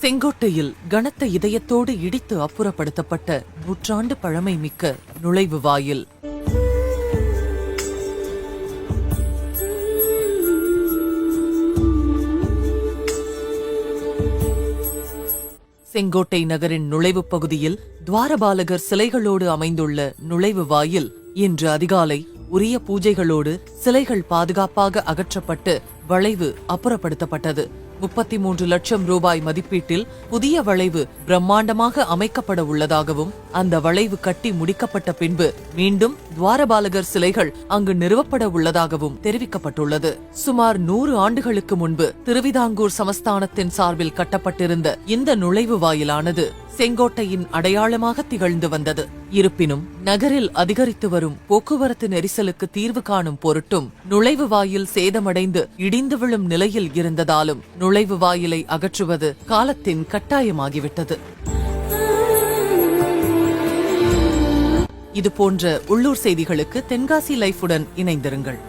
செங்கோட்டையில் கனத்த இதயத்தோடு இடித்து அப்புறப்படுத்தப்பட்ட நூற்றாண்டு பழமை மிக்க நுழைவு வாயில். செங்கோட்டை நகரின் நுழைவுப் பகுதியில் துவாரபாலகர் சிலைகளோடு அமைந்துள்ள நுழைவு வாயில் இன்று அதிகாலை உரிய பூஜைகளோடு சிலைகள் பாதுகாப்பாக அகற்றப்பட்டு வளைவு அப்புறப்படுத்தப்பட்டது. 33 லட்சம் ரூபாய் மதிப்பீட்டில் புதிய வளைவு பிரம்மாண்டமாக அமைக்கப்பட உள்ளதாகவும் அந்த வளைவு கட்டி முடிக்கப்பட்ட பின்பு மீண்டும் துவாரபாலகர் சிலைகள் அங்கு நிறுவப்பட உள்ளதாகவும் தெரிவிக்கப்பட்டுள்ளது. சுமார் 100 ஆண்டுகளுக்கு முன்பு திருவிதாங்கூர் சமஸ்தானத்தின் சார்பில் கட்டப்பட்டிருந்த இந்த நுழைவு வாயிலானது செங்கோட்டையின் அடையாளமாக திகழ்ந்து வந்தது. இருப்பினும் நகரில் அதிகரித்து வரும் போக்குவரத்து நெரிசலுக்கு தீர்வு காணும் பொருட்டும் நுழைவு வாயில் சேதமடைந்து இடிந்து விழும் நிலையில் இருந்ததாலும் நுழைவு வாயிலை அகற்றுவது காலத்தின் கட்டாயமாகிவிட்டது. இதுபோன்ற உள்ளூர் செய்திகளுக்கு தென்காசி லைஃபுடன் இணைந்திருங்கள்.